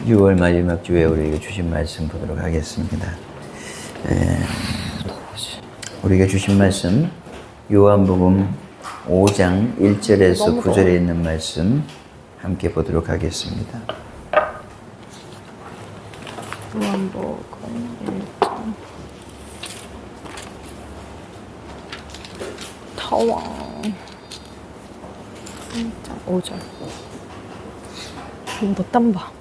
6월 마지막 주에 우리에게 주신 말씀 보도록 하겠습니다. 우리에게 주신 말씀 요한복음 5장 1절에서 9절에 있는 말씀 함께 보도록 하겠습니다. 요한복음 1장 타왕 1장 5절 너 땀 봐.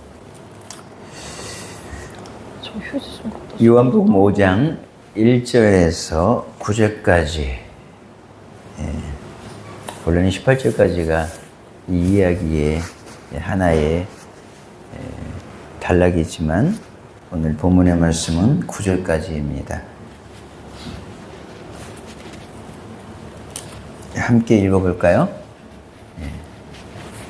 저 휴지 좀 갖다 줘. 요한복음 5장 1절에서 9절까지 원래는 18절까지가 이 이야기의 하나의 단락이지만 오늘 본문의 말씀은 9절까지입니다. 함께 읽어볼까요?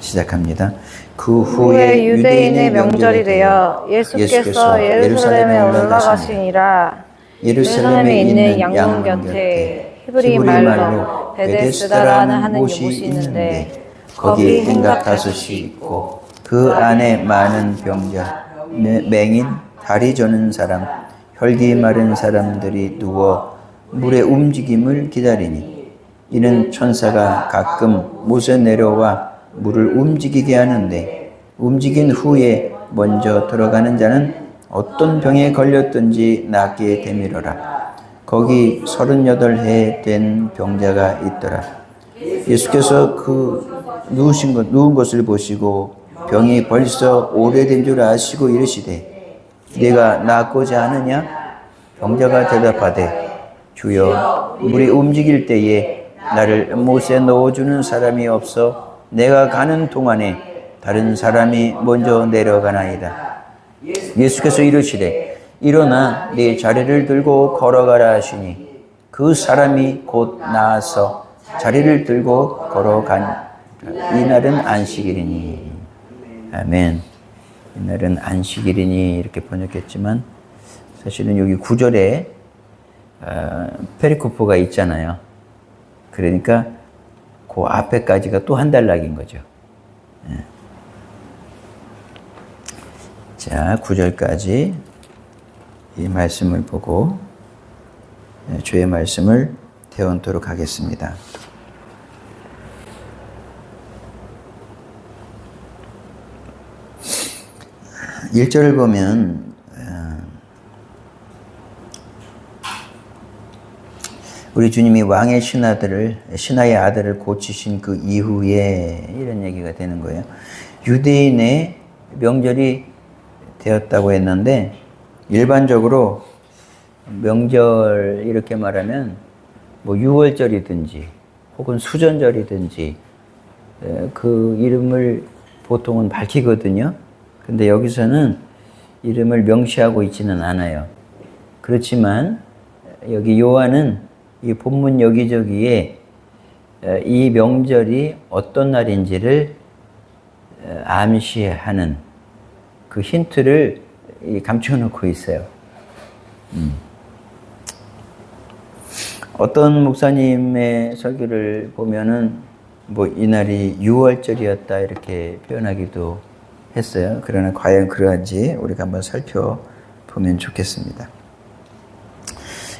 시작합니다. 그 후에 유대인의 명절이 되어 예수께서 예루살렘에 올라가시니라. 예루살렘에 있는 양문 곁에 히브리 말로 베데스다라는 하는 곳이 있는데 거기 행각 5이 있고 그 안에 많은 병자, 맹인, 다리 저는 사람, 혈기 마른 사람들이 누워 물의 움직임을 기다리니 이는 천사가 가끔 못에 내려와 물을 움직이게 하는데 움직인 후에 먼저 들어가는 자는 어떤 병에 걸렸든지 낫게 되밀어라. 거기 38해 된 병자가 있더라. 예수께서 그 누운 것을 보시고 병이 벌써 오래된 줄 아시고 이르시되 네가 낫고자 하느냐? 병자가 대답하되 주여 물이 움직일 때에 나를 못에 넣어주는 사람이 없어 내가 가는 동안에 다른 사람이 먼저 내려가나이다. 예수께서 이르시되 일어나 네 자리를 들고 걸어가라 하시니 그 사람이 곧 나아서 자리를 들고 걸어간 이날은 안식일이니. 아멘. 이날은 안식일이니 이렇게 번역했지만 사실은 여기 9절에 페리코프가 있잖아요. 그러니까 그 앞에까지가 또 한 단락인 거죠. 자, 9절까지 이 말씀을 보고 주의 말씀을 태운토록 하겠습니다. 1절을 보면 우리 주님이 왕의 신하의 아들을 고치신 그 이후에 이런 얘기가 되는 거예요. 유대인의 명절이 되었다고 했는데 일반적으로 명절 이렇게 말하면 뭐 6월절이든지 혹은 수전절이든지 그 이름을 보통은 밝히거든요. 근데 여기서는 이름을 명시하고 있지는 않아요. 그렇지만 여기 요한은 이 본문 여기저기에 이 명절이 어떤 날인지를 암시하는 그 힌트를 감춰놓고 있어요. 어떤 목사님의 설교를 보면은 뭐 이날이 6월절이었다 이렇게 표현하기도 했어요. 그러나 과연 그러한지 우리가 한번 살펴보면 좋겠습니다.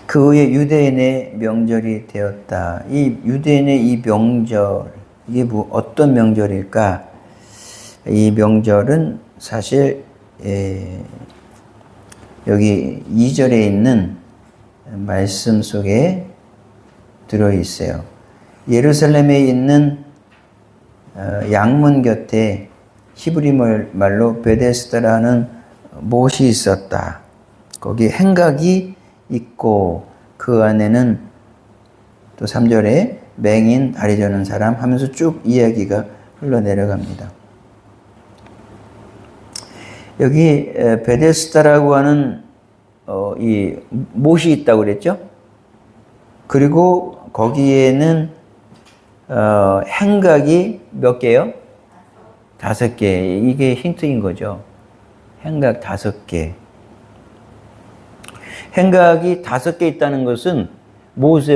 그 후에 유대인의 명절이 되었다. 이 유대인의 이 명절, 이게 어떤 명절일까? 이 명절은 사실 여기 2절에 있는 말씀 속에 들어있어요. 예루살렘에 있는 양문 곁에 히브리 말로 베데스다라는 못이 있었다. 거기 행각이 있고 그 안에는 또 3절에 맹인, 다리 저는 사람 하면서 쭉 이야기가 흘러내려갑니다. 여기 베데스다라고 하는 이 못이 있다고 그랬죠? 그리고 거기에는 행각이 몇 개요? 5개. 이게 힌트인 거죠. 행각 5개. 행각이 5개 있다는 것은 모세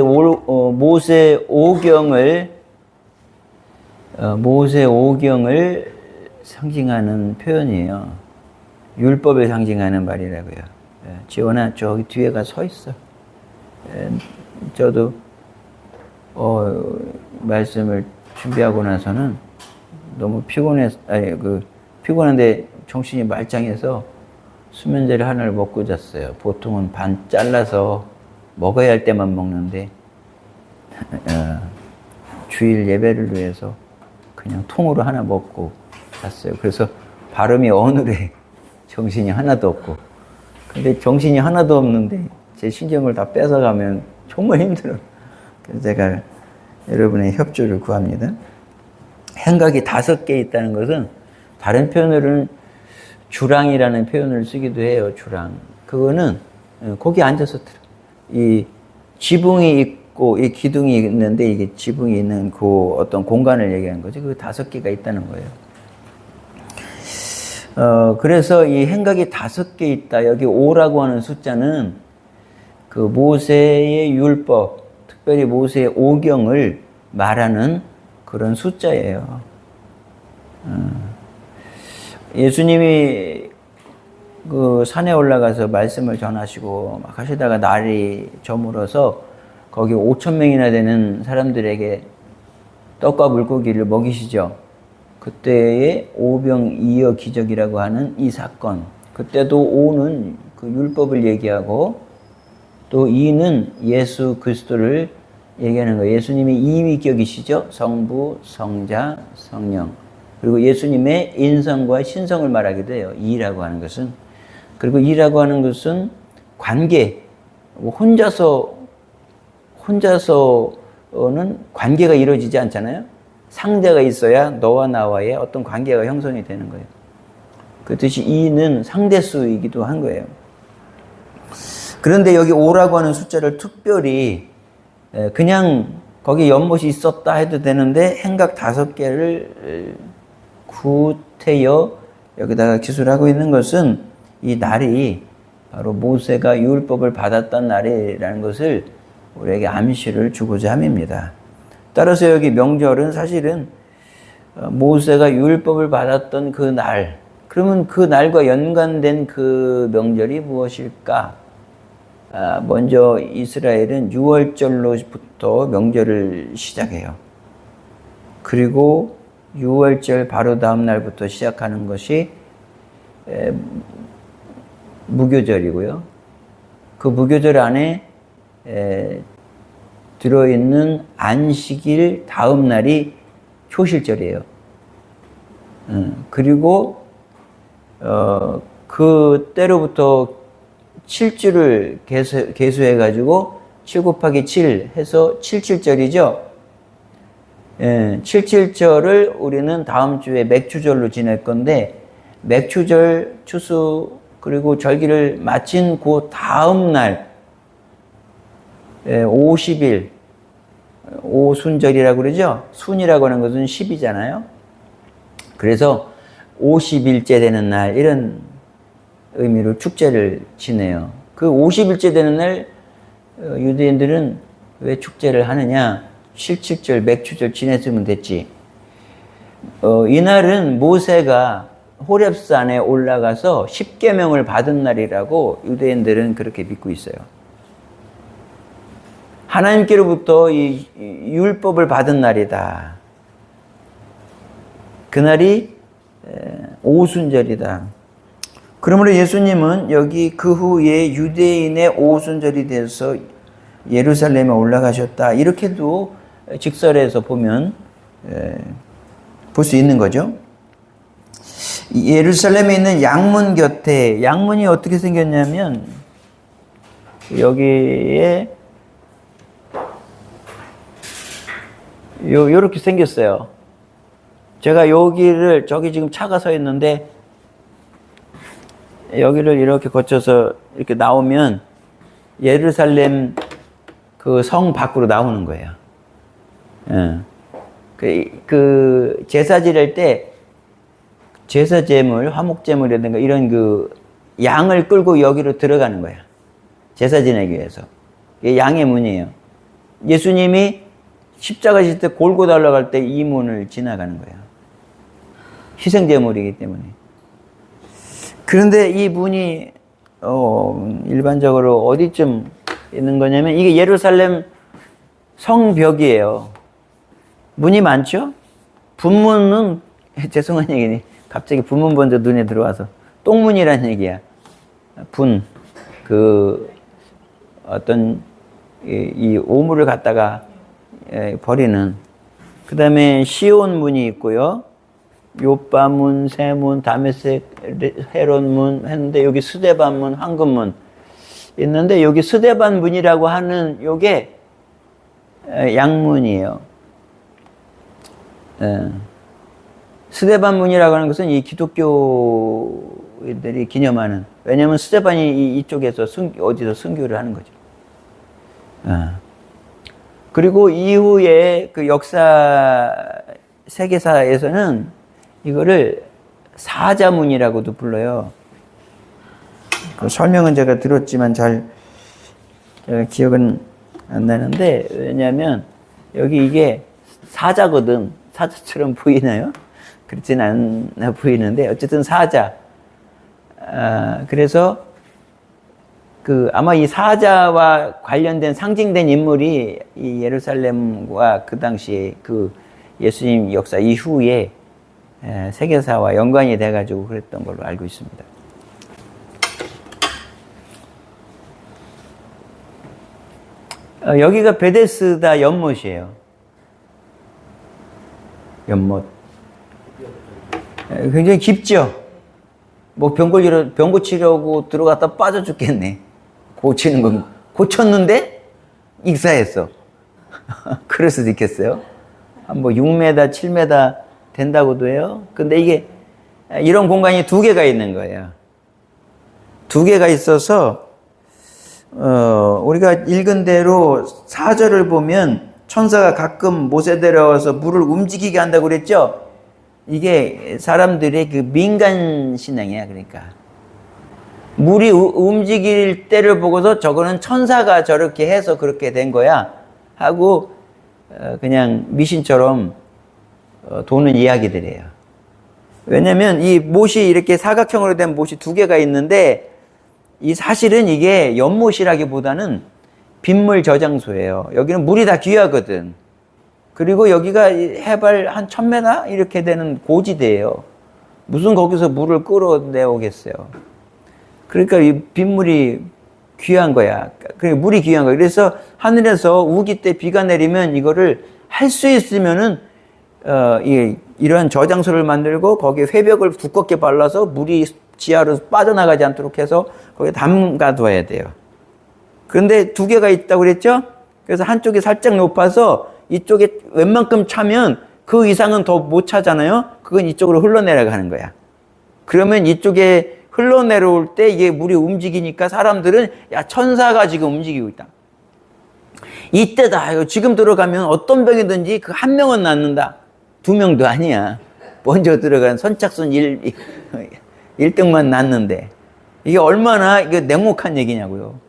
오경을 상징하는 표현이에요. 율법을 상징하는 말이라고요. 지원아 저기 뒤에 가 서 있어. 저도 말씀을 준비하고 나서는 너무 피곤한데 정신이 말짱해서 수면제를 하나를 먹고 잤어요. 보통은 반 잘라서 먹어야 할 때만 먹는데 주일 예배를 위해서 그냥 통으로 하나 먹고 잤어요. 그래서 발음이 어눌해. 정신이 하나도 없고. 근데 정신이 하나도 없는데 제 신경을 다 뺏어가면 정말 힘들어요. 그래서 제가 여러분의 협조를 구합니다. 행각이 5개 있다는 것은 다른 표현으로는 주랑이라는 표현을 쓰기도 해요. 주랑. 그거는 거기 앉아서 들어. 이 지붕이 있고 이 기둥이 있는데 이게 지붕이 있는 그 어떤 공간을 얘기하는 거죠. 그 5개가 있다는 거예요. 그래서 이 행각이 5개 있다. 여기 5라고 하는 숫자는 그 모세의 율법, 특별히 모세의 오경을 말하는 그런 숫자예요. 예수님이 그 산에 올라가서 말씀을 전하시고 막 하시다가 날이 저물어서 거기 5,000명이나 되는 사람들에게 떡과 물고기를 먹이시죠. 그때의 오병이어 기적이라고 하는 이 사건. 그때도 오는 그 율법을 얘기하고 또 이는 예수 그리스도를 얘기하는 거예요. 예수님이 이위격이시죠. 성부, 성자, 성령. 그리고 예수님의 인성과 신성을 말하기도 해요. 이라고 하는 것은. 그리고 이라고 하는 것은 관계. 혼자서는 관계가 이루어지지 않잖아요. 상대가 있어야 너와 나와의 어떤 관계가 형성이 되는 거예요. 그 뜻이 이는 상대수이기도 한 거예요. 그런데 여기 5라고 하는 숫자를 특별히 그냥 거기 연못이 있었다 해도 되는데 행각 5개를 구태여 여기다가 기술하고 있는 것은 이 날이 바로 모세가 율법을 받았던 날이라는 것을 우리에게 암시를 주고자 함입니다. 따라서 여기 명절은 사실은 모세가 율법을 받았던 그 날, 그러면 그 날과 연관된 그 명절이 무엇일까? 먼저 이스라엘은 유월절로부터 명절을 시작해요. 그리고 유월절 바로 다음 날부터 시작하는 것이 무교절이고요. 그 무교절 안에 들어있는 안식일 다음 날이 초실절이에요. 그리고 그때로부터 7주를 계수해가지고 7 곱하기 7 해서 77절이죠. 77절을 우리는 다음 주에 맥추절로 지낼 건데 맥추절, 추수 그리고 절기를 마친 그 다음 날 50일 오순절이라고 그러죠. 순이라고 하는 것은 10이잖아요. 그래서 50일째 되는 날 이런 의미로 축제를 지내요. 그 50일째 되는 날 유대인들은 왜 축제를 하느냐? 77절 맥추절 지냈으면 됐지. 이날은 모세가 호렙산에 올라가서 10계명을 받은 날이라고 유대인들은 그렇게 믿고 있어요. 하나님께로부터 이 율법을 받은 날이다. 그날이 오순절이다. 그러므로 예수님은 여기 그 후에 유대인의 오순절이 돼서 예루살렘에 올라가셨다. 이렇게도 직설에서 보면 볼 수 있는 거죠. 예루살렘에 있는 양문 곁에, 양문이 어떻게 생겼냐면 여기에 요렇게 생겼어요. 제가 여기를, 저기 지금 차가 서 있는데 여기를 이렇게 거쳐서 이렇게 나오면 예루살렘 그 성 밖으로 나오는 거예요. 그 제사 지낼 때 제사 제물, 화목 제물이라든가 이런 그 양을 끌고 여기로 들어가는 거야. 제사 지내기 위해서. 이게 양의 문이에요. 예수님이 십자가 질 때 골고다 올라갈 때 이 문을 지나가는 거예요. 희생 제물이기 때문에. 그런데 이 문이 일반적으로 어디쯤 있는 거냐면 이게 예루살렘 성벽이에요. 문이 많죠? 분문은 죄송한 얘기니 갑자기 분문 먼저 눈에 들어와서 똥문이란 얘기야. 어떤 이 오물을 갖다가 버리는. 그 다음에 시온 문이 있고요. 요바문, 세문, 다메섹, 헤론문 했는데 여기 스데반문, 황금문 있는데 여기 스데반 문이라고 하는 요게 양문이에요. 스데반 문이라고 하는 것은 이 기독교인들이 기념하는, 왜냐하면 스데반이 이쪽에서 어디서 순교를 하는 거죠. 그리고 이후에 그 역사 세계사에서는 이거를 사자문이라고도 불러요. 그 설명은 제가 들었지만 잘 기억은 안 나는데, 왜냐하면 여기 이게 사자거든. 사자처럼 보이나요? 그렇진 않아 보이는데 어쨌든 사자. 그래서 아마 이 사자와 관련된 상징된 인물이 이 예루살렘과 그 당시에 그 예수님 역사 이후에 세계사와 연관이 돼가지고 그랬던 걸로 알고 있습니다. 여기가 베데스다 연못이에요. 연못. 굉장히 깊죠? 뭐 병 고치려고 들어갔다 빠져 죽겠네. 고치는 건 고쳤는데 익사했어. 그럴 수도 있겠어요. 한 뭐 6m, 7m 된다고도 해요. 근데 이게 이런 공간이 2개가 있는 거예요. 2개가 있어서 우리가 읽은 대로 4절을 보면 천사가 가끔 못에 내려와서 물을 움직이게 한다고 그랬죠? 이게 사람들의 그 민간 신앙이야. 그러니까 물이 움직일 때를 보고서 저거는 천사가 저렇게 해서 그렇게 된 거야 하고 그냥 미신처럼 도는 이야기들이에요. 왜냐면 이 못이 이렇게 사각형으로 된 못이 2개가 있는데 이 사실은 이게 연못이라기보다는 빗물 저장소예요. 여기는 물이 다 귀하거든. 그리고 여기가 해발 한 1000m 이렇게 되는 고지대예요. 무슨 거기서 물을 끌어내오겠어요. 그러니까 이 빗물이 귀한 거야. 물이 귀한 거야. 그래서 하늘에서 우기 때 비가 내리면 이거를 할 수 있으면은 이런 저장소를 만들고 거기에 회벽을 두껍게 발라서 물이 지하로 빠져나가지 않도록 해서 거기에 담가둬야 돼요. 그런데 2개가 있다고 그랬죠? 그래서 한쪽이 살짝 높아서 이쪽에 웬만큼 차면 그 이상은 더 못 차잖아요? 그건 이쪽으로 흘러내려가는 거야. 그러면 이쪽에 흘러내려올 때 이게 물이 움직이니까 사람들은 야, 천사가 지금 움직이고 있다. 이때다. 지금 들어가면 어떤 병이든지 그 한 명은 낫는다. 2명도 아니야. 먼저 들어간 선착순 1등만 낫는데. 이게 얼마나 이게 냉혹한 얘기냐고요.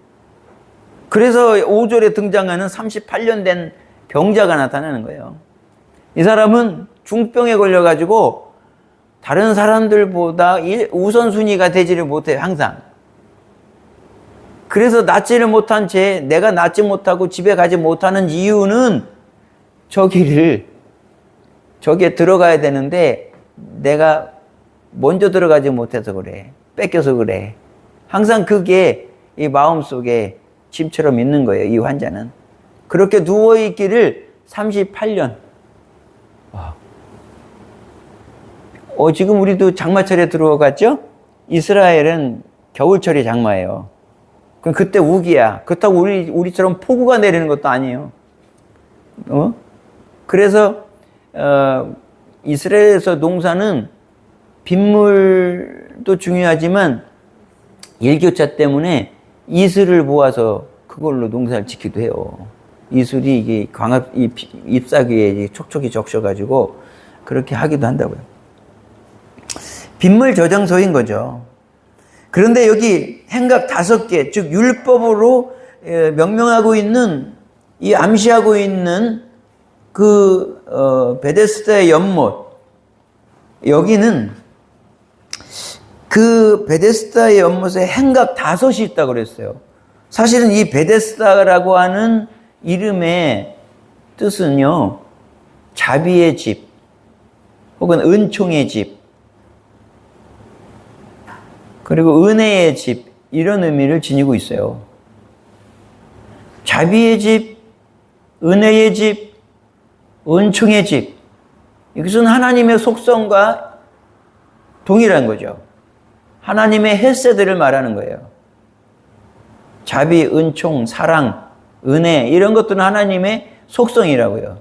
그래서 5절에 등장하는 38년 된 병자가 나타나는 거예요. 이 사람은 중병에 걸려가지고 다른 사람들보다 우선순위가 되지를 못해요. 항상. 그래서 낫지를 못한 채 내가 낫지 못하고 집에 가지 못하는 이유는 저기에 들어가야 되는데 내가 먼저 들어가지 못해서 그래. 뺏겨서 그래. 항상 그게 이 마음속에 짐처럼 있는 거예요. 이 환자는. 그렇게 누워있기를 38년. 지금 우리도 장마철에 들어갔죠? 이스라엘은 겨울철이 장마예요. 그럼 그때 우기야. 그렇다고 우리처럼 폭우가 내리는 것도 아니에요. 그래서 이스라엘에서 농사는 빗물도 중요하지만 일교차 때문에 이슬을 모아서 그걸로 농사를 짓기도 해요. 이슬이 이게 잎사귀에 촉촉이 적셔가지고 그렇게 하기도 한다고요. 빗물 저장소인 거죠. 그런데 여기 행각 5개, 즉 율법으로 명명하고 있는, 이 암시하고 있는 베데스다의 연못, 여기는 그 베데스다의 연못에 행각 5이 있다고 그랬어요. 사실은 이 베데스다라고 하는 이름의 뜻은요, 자비의 집, 혹은 은총의 집, 그리고 은혜의 집, 이런 의미를 지니고 있어요. 자비의 집, 은혜의 집, 은총의 집. 이것은 하나님의 속성과 동일한 거죠. 하나님의 헤세드를 말하는 거예요. 자비, 은총, 사랑, 은혜, 이런 것들은 하나님의 속성이라고요.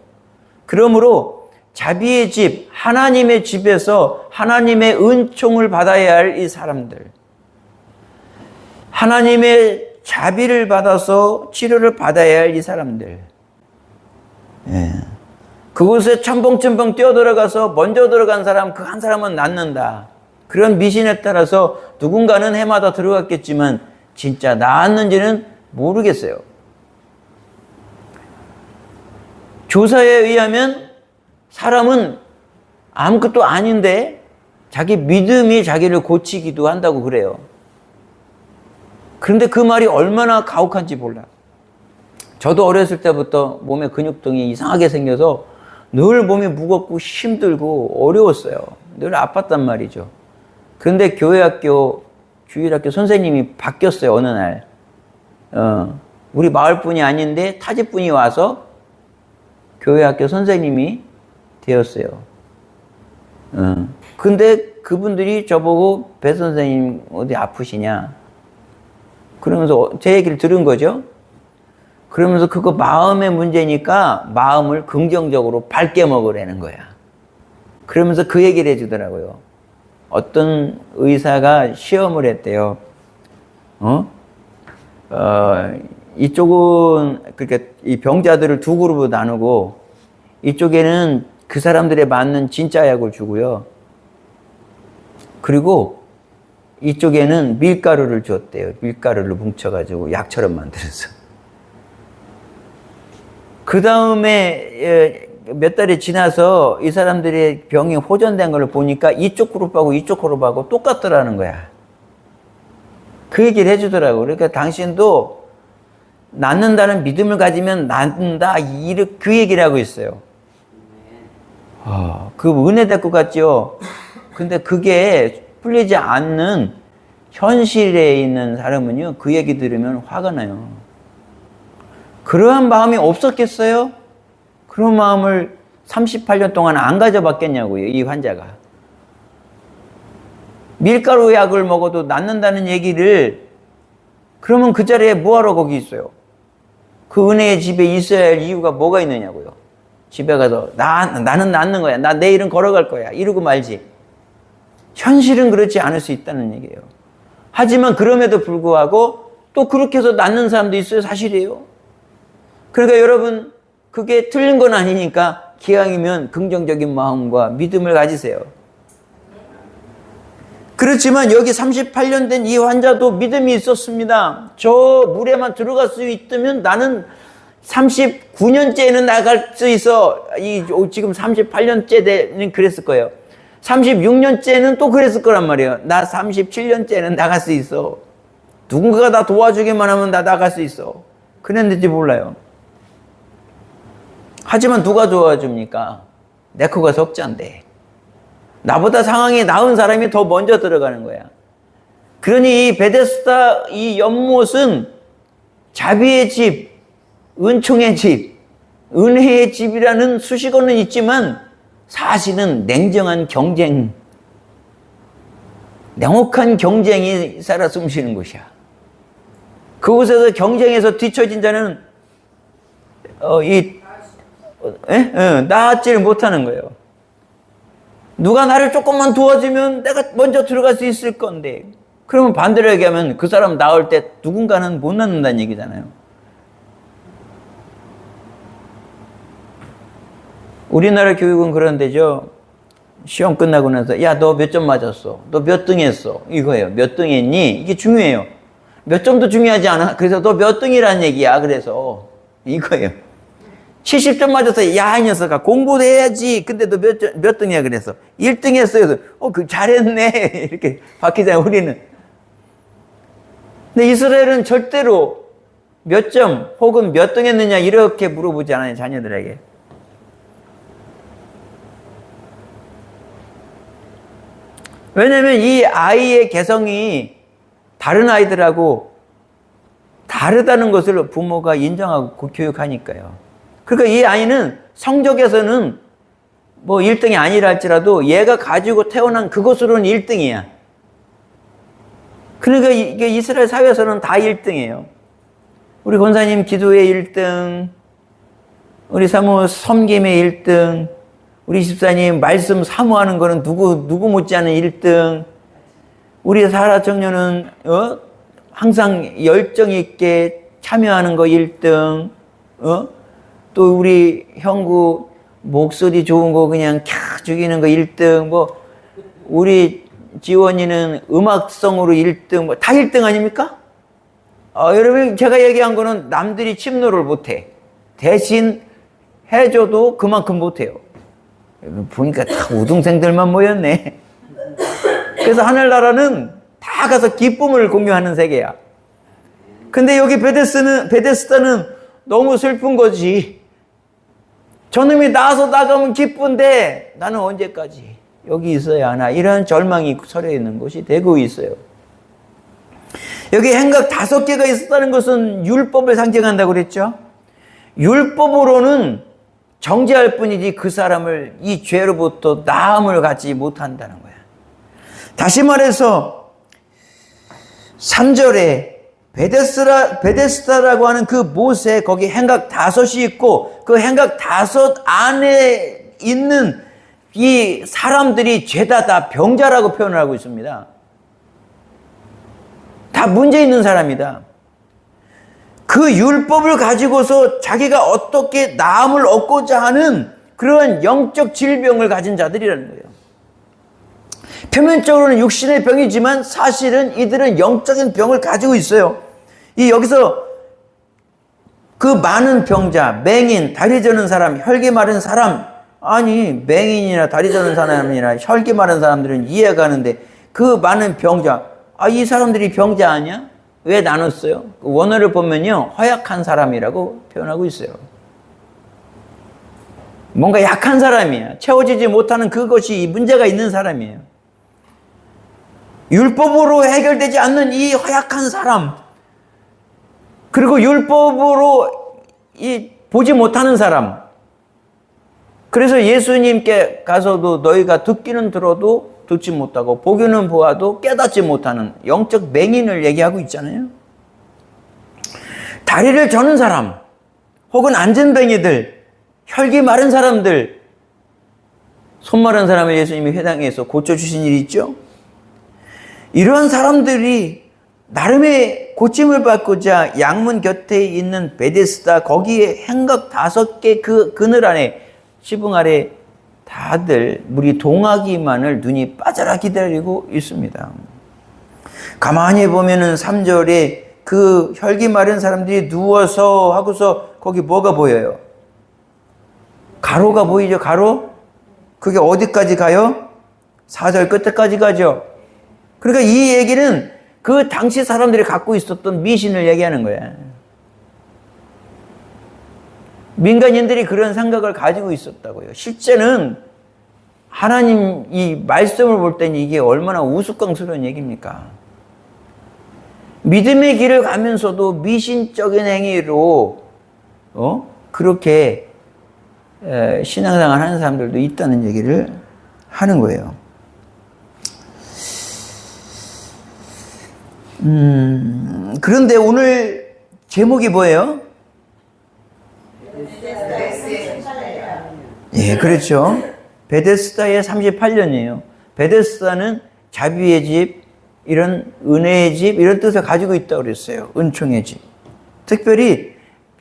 그러므로 자비의 집, 하나님의 집에서 하나님의 은총을 받아야 할 이 사람들, 하나님의 자비를 받아서 치료를 받아야 할 이 사람들, 예. 그곳에 첨벙첨벙 뛰어들어가서 먼저 들어간 사람, 그 한 사람은 낫는다. 그런 미신에 따라서 누군가는 해마다 들어갔겠지만 진짜 나았는지는 모르겠어요. 조사에 의하면 사람은 아무것도 아닌데 자기 믿음이 자기를 고치기도 한다고 그래요. 그런데 그 말이 얼마나 가혹한지 몰라. 저도 어렸을 때부터 몸에 근육통이 이상하게 생겨서 늘 몸이 무겁고 힘들고 어려웠어요. 늘 아팠단 말이죠. 그런데 교회학교, 주일학교 선생님이 바뀌었어요, 어느 날. 우리 마을분이 아닌데 타집분이 와서 교회학교 선생님이 되었어요. 근데 그분들이 저보고 배 선생님 어디 아프시냐? 그러면서 제 얘기를 들은 거죠. 그러면서 그거 마음의 문제니까 마음을 긍정적으로 밝게 먹으라는 거야. 그러면서 그 얘기를 해주더라고요. 어떤 의사가 시험을 했대요. 이쪽은, 그러니까 이 병자들을 두 그룹으로 나누고, 이쪽에는 그 사람들에 맞는 진짜 약을 주고요. 그리고 이쪽에는 밀가루를 줬대요. 밀가루를 뭉쳐가지고 약처럼 만들어서. 그 다음에 몇 달이 지나서 이 사람들의 병이 호전된 걸 보니까 이쪽 그룹하고 이쪽 그룹하고 똑같더라는 거야. 그 얘기를 해주더라고. 그러니까 당신도 낫는다는 믿음을 가지면 낫는다. 그 얘기를 하고 있어요. 그 은혜 될 것 같죠? 근데 그게 풀리지 않는 현실에 있는 사람은요, 그 얘기 들으면 화가 나요. 그러한 마음이 없었겠어요? 그런 마음을 38년 동안 안 가져봤겠냐고요, 이 환자가. 밀가루 약을 먹어도 낫는다는 얘기를, 그러면 그 자리에 뭐하러 거기 있어요? 그 은혜의 집에 있어야 할 이유가 뭐가 있느냐고요. 집에 가서 나는 낫는 거야, 나 내일은 걸어갈 거야, 이러고 말지. 현실은 그렇지 않을 수 있다는 얘기예요. 하지만 그럼에도 불구하고 또 그렇게 해서 낫는 사람도 있어요. 사실이에요. 그러니까 여러분, 그게 틀린 건 아니니까 기왕이면 긍정적인 마음과 믿음을 가지세요. 그렇지만 여기 38년 된 이 환자도 믿음이 있었습니다. 저 물에만 들어갈 수 있다면 나는 39년째는 나갈 수 있어. 지금 38년째는 그랬을 거예요. 36년째는 또 그랬을 거란 말이에요. 나 37년째는 나갈 수 있어. 누군가가 나 도와주기만 하면 나 나갈 수 있어. 그랬는지 몰라요. 하지만 누가 도와줍니까? 내 코가 석자인데. 나보다 상황이 나은 사람이 더 먼저 들어가는 거야. 그러니 이 베데스다 이 연못은 자비의 집, 은총의 집, 은혜의 집이라는 수식어는 있지만 사실은 냉정한 경쟁, 냉혹한 경쟁이 살아 숨쉬는 곳이야. 그곳에서 경쟁에서 뒤처진 자는 나아지를 못하는 거예요. 누가 나를 조금만 도와주면 내가 먼저 들어갈 수 있을 건데, 그러면 반대로 얘기하면 그 사람 나올 때 누군가는 못 낳는다는 얘기잖아요. 우리나라 교육은 그런 데죠. 시험 끝나고 나서 야, 너 몇 점 맞았어? 너 몇 등 했어? 이거예요. 몇 등 했니? 이게 중요해요. 몇 점도 중요하지 않아. 그래서 너 몇 등이라는 얘기야. 그래서 이거예요. 70점 맞아서 야, 이 녀석아, 공부도 해야지. 근데도 몇 등이야 그래서 1등 했어요. 그 잘했네. 이렇게 바뀌잖아요, 우리는. 근데 이스라엘은 절대로 몇 점 혹은 몇 등 했느냐 이렇게 물어보지 않아요, 자녀들에게. 왜냐면 이 아이의 개성이 다른 아이들하고 다르다는 것을 부모가 인정하고 교육하니까요. 그러니까 이 아이는 성적에서는 뭐 1등이 아니라 할지라도 얘가 가지고 태어난 그것으로는 1등이야. 그러니까 이게 이스라엘 사회에서는 다 1등이에요. 우리 권사님 기도의 1등, 우리 사모 섬김의 1등, 우리 집사님 말씀 사모하는 거는 누구 못지않은 1등, 우리 사라 청년은 항상 열정 있게 참여하는 거 1등, 또 우리 형구 목소리 좋은 거 그냥 캬 죽이는 거 1등, 뭐 우리 지원이는 음악성으로 1등, 뭐 다 1등 아닙니까? 여러분, 제가 얘기한 거는 남들이 침노를 못해. 대신 해줘도 그만큼 못해요. 보니까 다 우등생들만 모였네. 그래서 하늘나라는 다 가서 기쁨을 공유하는 세계야. 근데 여기 베데스다는 너무 슬픈 거지. 저놈이 나와서 나가면 기쁜데 나는 언제까지 여기 있어야 하나, 이런 절망이 서려 있는 곳이 되고 있어요. 여기 행각 5개가 있었다는 것은 율법을 상징한다고 그랬죠. 율법으로는 정죄할 뿐이지 그 사람을 이 죄로부터 나음을 갖지 못한다는 거야. 다시 말해서 3절에 베데스다라고 하는 그 못에 거기 행각 5이 있고 그 행각 5 안에 있는 이 사람들이 죄다 다 병자라고 표현을 하고 있습니다. 다 문제 있는 사람이다. 그 율법을 가지고서 자기가 어떻게 나음을 얻고자 하는 그런 영적 질병을 가진 자들이라는 거예요. 표면적으로는 육신의 병이지만 사실은 이들은 영적인 병을 가지고 있어요. 여기서 그 많은 병자, 맹인, 다리 저는 사람, 혈기 마른 사람, 아니 맹인이나 다리 저는 사람이나 혈기 마른 사람들은 이해가 가는데 그 많은 병자, 이 사람들이 병자 아니야? 왜 나눴어요? 원어를 보면요, 허약한 사람이라고 표현하고 있어요. 뭔가 약한 사람이야. 채워지지 못하는 그것이 문제가 있는 사람이에요. 율법으로 해결되지 않는 이 허약한 사람, 그리고 율법으로 보지 못하는 사람. 그래서 예수님께 가서도 너희가 듣기는 들어도 듣지 못하고 보기는 보아도 깨닫지 못하는 영적 맹인을 얘기하고 있잖아요. 다리를 저는 사람, 혹은 안전뱅이들, 혈기 마른 사람들, 손 마른 사람을 예수님이 회당에서 고쳐주신 일이 있죠. 이러한 사람들이 나름의 고침을 받고자 양문 곁에 있는 베데스다, 거기에 행각 5개 그 그늘 안에, 지붕 아래 다들 물이 동하기만을 눈이 빠져라 기다리고 있습니다. 가만히 보면은 3절에 그 혈기 마른 사람들이 누워서 하고서 거기 뭐가 보여요? 가로가 보이죠? 가로? 그게 어디까지 가요? 4절 끝에까지 가죠. 그러니까 이 얘기는 그 당시 사람들이 갖고 있었던 미신을 얘기하는 거야. 민간인들이 그런 생각을 가지고 있었다고요. 실제는 하나님 이 말씀을 볼 때는 이게 얼마나 우스꽝스러운 얘기입니까? 믿음의 길을 가면서도 미신적인 행위로 그렇게 신앙생활 하는 사람들도 있다는 얘기를 하는 거예요. 그런데 오늘 제목이 뭐예요? 예, 그렇죠. 베데스다의 38년이에요. 베데스다는 자비의 집, 이런 은혜의 집, 이런 뜻을 가지고 있다고 그랬어요. 은총의 집. 특별히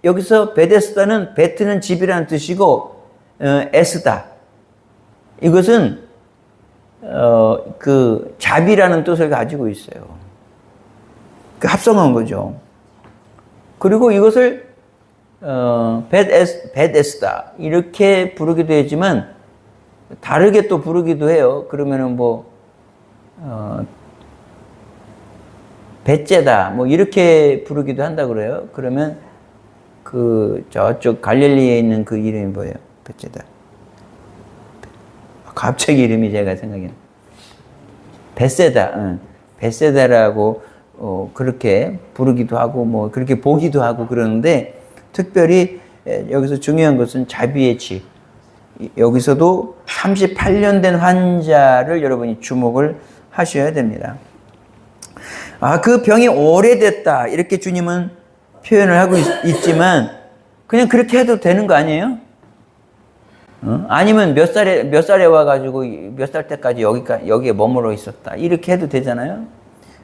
여기서 베데스다는 베트는 집이라는 뜻이고, 에스다, 이것은 그 자비라는 뜻을 가지고 있어요. 그 합성한 거죠. 그리고 이것을 베데스다 이렇게 부르기도 했지만 다르게 또 부르기도 해요. 그러면은 벳제다 뭐 이렇게 부르기도 한다 그래요. 그러면 그 저쪽 갈릴리에 있는 그 이름이 뭐예요? 벳제다. 갑자기 이름이 제가 생각이 나. 벳세다. 벳세다라고 그렇게 부르기도 하고 뭐 그렇게 보기도 하고 그러는데 특별히 여기서 중요한 것은 자비의 집. 여기서도 38년 된 환자를 여러분이 주목을 하셔야 됩니다. 그 병이 오래됐다. 이렇게 주님은 표현을 하고 있지만 그냥 그렇게 해도 되는 거 아니에요? 아니면 몇 살에 와가지고 몇 살 때까지 여기에 머물러 있었다. 이렇게 해도 되잖아요?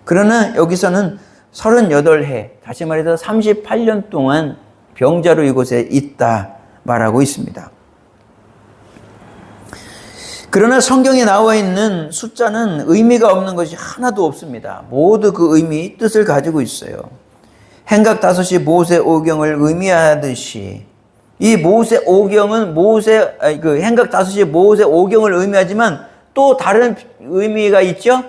그러나 여기서는 38해, 다시 말해서 38년 동안 병자로 이곳에 있다 말하고 있습니다. 그러나 성경에 나와 있는 숫자는 의미가 없는 것이 하나도 없습니다. 모두 그 의미, 뜻을 가지고 있어요. 행각 5이 모세 오경을 의미하듯이 이 모세 오경은 행각 5이 모세 오경을 의미하지만 또 다른 의미가 있죠?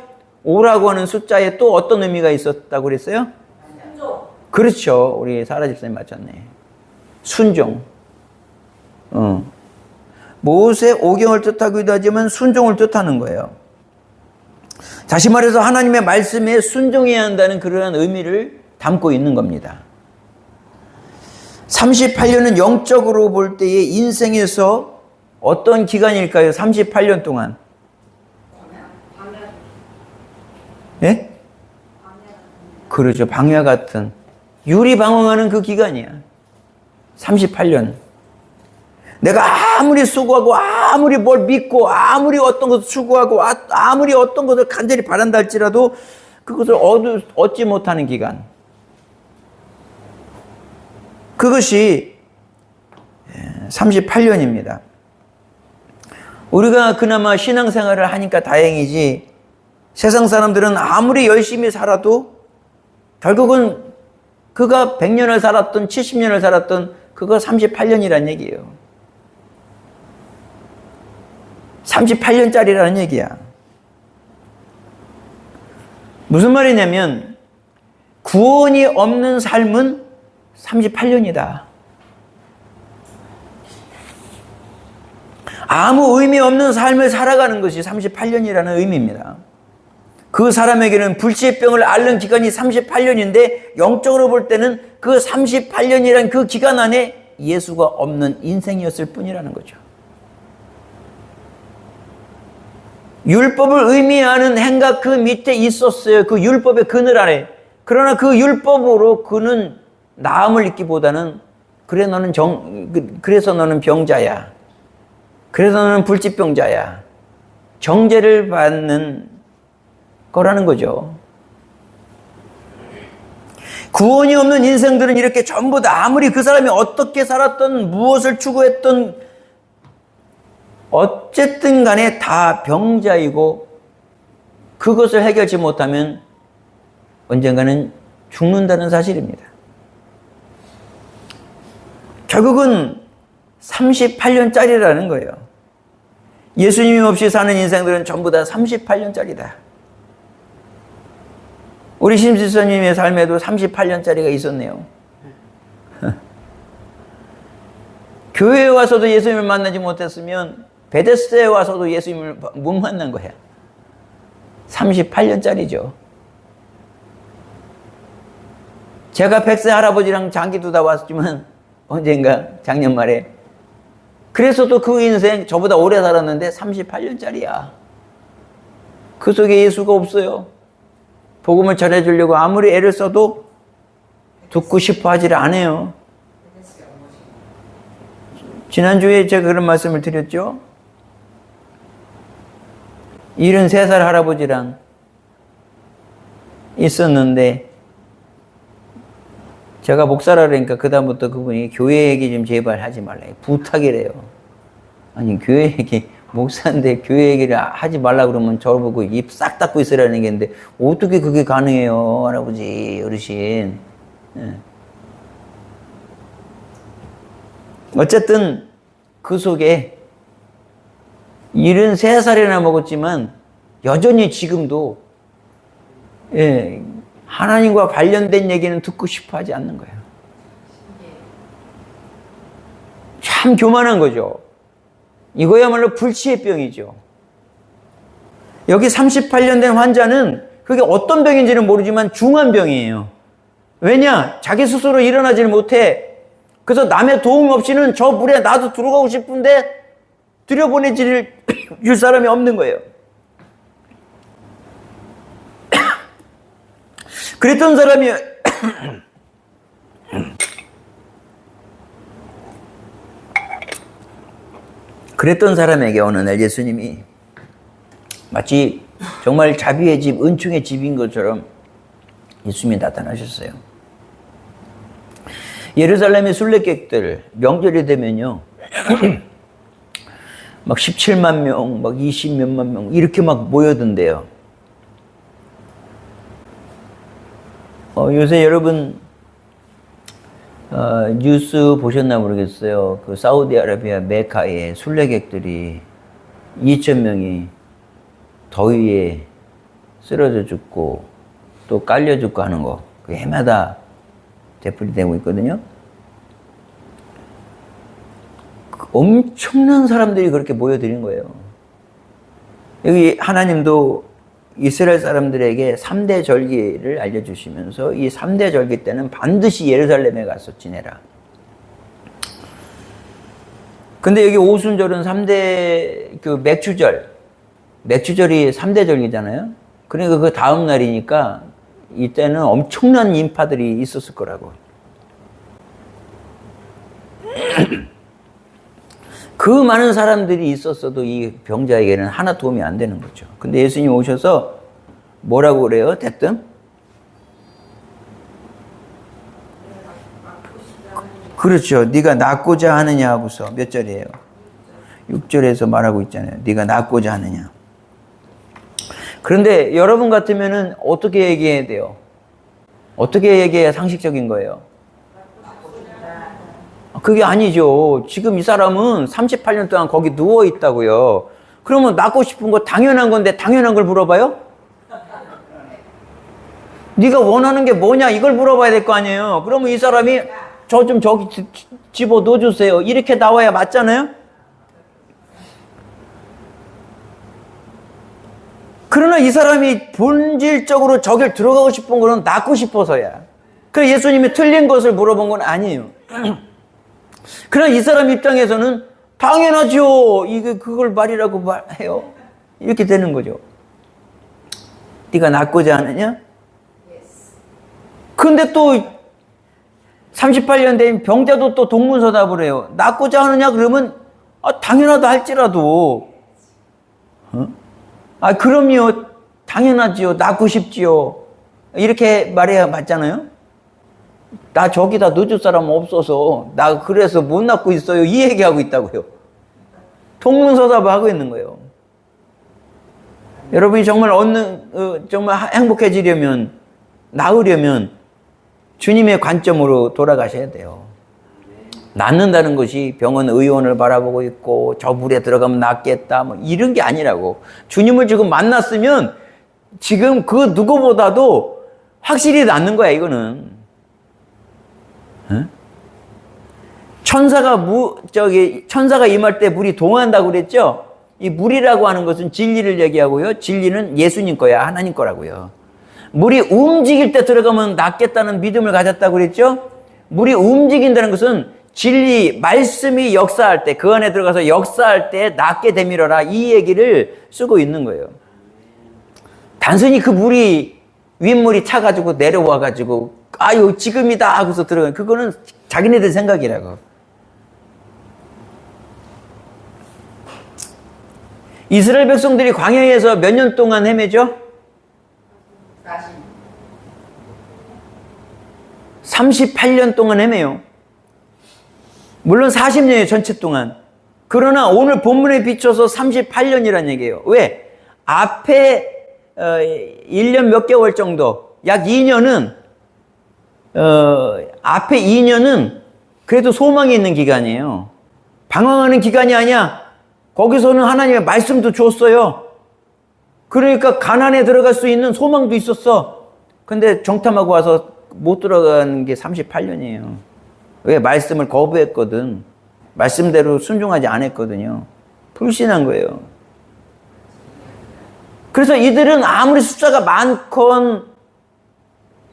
5라고 하는 숫자에 또 어떤 의미가 있었다고 그랬어요? 순종. 그렇죠. 우리 사라 집사님 맞췄네. 순종. 모세 오경을 뜻하기도 하지만 순종을 뜻하는 거예요. 다시 말해서 하나님의 말씀에 순종해야 한다는 그러한 의미를 담고 있는 겁니다. 38년은 영적으로 볼 때의 인생에서 어떤 기간일까요? 38년 동안. 예? 그렇죠. 방야 같은. 유리방황하는 그 기간이야. 38년. 내가 아무리 수고하고 아무리 뭘 믿고 아무리 어떤 것을 추구하고 아무리 어떤 것을 간절히 바란다 할지라도 그것을 얻지 못하는 기간. 그것이 38년입니다. 우리가 그나마 신앙생활을 하니까 다행이지 세상 사람들은 아무리 열심히 살아도 결국은 그가 100년을 살았던 70년을 살았던 그거 38년이란 얘기예요. 38년짜리라는 얘기야. 무슨 말이냐면 구원이 없는 삶은 38년이다. 아무 의미 없는 삶을 살아가는 것이 38년이라는 의미입니다. 그 사람에게는 불치병을 앓는 기간이 38년인데 영적으로 볼 때는 그 38년이란 그 기간 안에 예수가 없는 인생이었을 뿐이라는 거죠. 율법을 의미하는 행각 그 밑에 있었어요. 그 율법의 그늘 아래. 그러나 그 율법으로 그는 나음을 입기보다는 그래서 너는 병자야. 그래서 너는 불치병자야. 정죄를 받는 거라는 거죠. 구원이 없는 인생들은 이렇게 전부 다 아무리 그 사람이 어떻게 살았던 무엇을 추구했던 어쨌든 간에 다 병자이고 그것을 해결치 못하면 언젠가는 죽는다는 사실입니다. 결국은 38년짜리라는 거예요. 예수님이 없이 사는 인생들은 전부 다 38년짜리다. 우리 심지사님의 삶에도 38년짜리가 있었네요. 교회에 와서도 예수님을 만나지 못했으면 베데스다에 와서도 예수님을 못 만난 거야. 38년짜리죠. 제가 100세 할아버지랑 장기도 다 왔지만 언젠가 작년 말에 그래서도 그 인생 저보다 오래 살았는데 38년짜리야. 그 속에 예수가 없어요. 복음을 전해주려고 아무리 애를 써도 듣고 싶어 하지를 않아요. 지난주에 제가 그런 말씀을 드렸죠. 73살 할아버지랑 있었는데 제가 목사라 그러니까 그다음부터 그분이 교회 얘기 좀 제발 하지 말라. 부탁이래요. 아니 교회 얘기 목사인데 교회 얘기를 하지 말라 그러면 저보고 입 싹 닫고 있으라는 얘기인데 어떻게 그게 가능해요, 할아버지 어르신. 네. 어쨌든 그 속에 73살이나 먹었지만 여전히 지금도 하나님과 관련된 얘기는 듣고 싶어 하지 않는 거예요. 참 교만한 거죠. 이거야말로 불치의 병이죠. 여기 38년 된 환자는 그게 어떤 병인지는 모르지만 중한 병이에요. 왜냐? 자기 스스로 일어나질 못해. 그래서 남의 도움 없이는 저 물에 나도 들어가고 싶은데 들여보내줄 사람이 없는 거예요. 그랬던 사람이 그랬던 사람에게 어느 날 예수님이 마치 정말 자비의 집, 은총의 집인 것처럼 예수님이 나타나셨어요. 예루살렘의 순례객들 명절이 되면요 막 17만 명, 막 20몇만 명 이렇게 막 모여든대요. 요새 여러분 뉴스 보셨나 모르겠어요. 그 사우디아라비아 메카에 순례객들이 2,000명이 더위에 쓰러져 죽고 또 깔려 죽고 하는 거, 그 해마다 되풀이 되고 있거든요. 엄청난 사람들이 그렇게 모여드린 거예요. 여기 하나님도 이스라엘 사람들에게 3대 절기를 알려주시면서 이 3대 절기 때는 반드시 예루살렘에 가서 지내라. 근데 여기 오순절은 3대 그 맥주절이 3대 절기잖아요. 그러니까 그 다음 날이니까 이때는 엄청난 인파들이 있었을 거라고. 그 많은 사람들이 있었어도 이 병자에게는 하나 도움이 안 되는 거죠. 근데 예수님 오셔서 뭐라고 그래요? 대뜸? 그렇죠. 네가 낫고자 하느냐 하고서 몇 절이에요? 6절에서 말하고 있잖아요. 네가 낫고자 하느냐. 그런데 여러분 같으면은 어떻게 얘기해야 돼요? 어떻게 얘기해야 상식적인 거예요? 그게 아니죠. 지금 이 사람은 38년 동안 거기 누워 있다고요. 그러면 낫고 싶은 거 당연한 건데 당연한 걸 물어봐요? 네가 원하는 게 뭐냐 이걸 물어봐야 될 거 아니에요. 그러면 이 사람이 저 좀 저기 집어 넣어주세요. 이렇게 나와야 맞잖아요. 그러나 이 사람이 본질적으로 저길 들어가고 싶은 거는 낫고 싶어서야. 그래서 예수님이 틀린 것을 물어본 건 아니에요. 그러나 이 사람 입장에서는 당연하죠. 이게 그걸 말이라고 말해요. 이렇게 되는 거죠. 네가 낫고자 하느냐? 근데 또 38년 된 병자도 또 동문서답을 해요. 낫고자 하느냐 그러면 당연하다 할지라도 그럼요. 당연하지요. 낫고 싶지요. 이렇게 말해야 맞잖아요. 나 저기다 넣어줄 사람 없어서 나 그래서 못 낳고 있어요. 이 얘기하고 있다고요. 동문서답을 하고 있는 거예요. 여러분이 정말 정말 행복해지려면, 나으려면 주님의 관점으로 돌아가셔야 돼요. 낫는다는 것이 병원 의원을 바라보고 있고 저 물에 들어가면 낫겠다 뭐 이런 게 아니라고. 주님을 지금 만났으면 지금 그 누구보다도 확실히 낫는 거야 이거는. 천사가 임할 때 물이 동한다고 그랬죠? 이 물이라고 하는 것은 진리를 얘기하고요. 진리는 예수님 거야. 하나님 거라고요. 물이 움직일 때 들어가면 낫겠다는 믿음을 가졌다고 그랬죠? 물이 움직인다는 것은 진리, 말씀이 역사할 때, 그 안에 들어가서 역사할 때 낫게 되밀어라. 이 얘기를 쓰고 있는 거예요. 단순히 그 물이, 윗물이 차가지고 내려와가지고, 아유, 지금이다 하고서 들어가는, 그거는 자기네들 생각이라고. 이스라엘 백성들이 광야에서 몇 년 동안 헤매죠? 38년 동안 헤매요. 물론 40년이에요, 전체 동안. 그러나 오늘 본문에 비춰서 38년이란 얘기예요. 왜? 앞에 1년 몇 개월 정도, 약 2년은 앞에 2년은 그래도 소망이 있는 기간이에요. 방황하는 기간이 아니야. 거기서는 하나님의 말씀도 줬어요. 그러니까 가나안에 들어갈 수 있는 소망도 있었어. 근데 정탐하고 와서 못 들어가는 게 38년이에요. 왜? 말씀을 거부했거든. 말씀대로 순종하지 않았거든요. 불신한 거예요. 그래서 이들은 아무리 숫자가 많건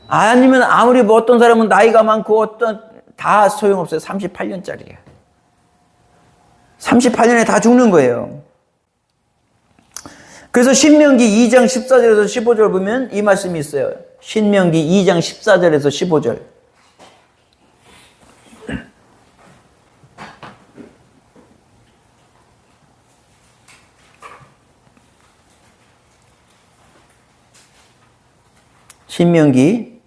아니면 아무리 뭐 어떤 사람은 나이가 많고 어떤 다 소용없어요. 38년짜리야. 38년에 다 죽는 거예요. 그래서 신명기 2장 14절에서 15절 보면 이 말씀이 있어요. 신명기 2장 14절에서 15절. 신명기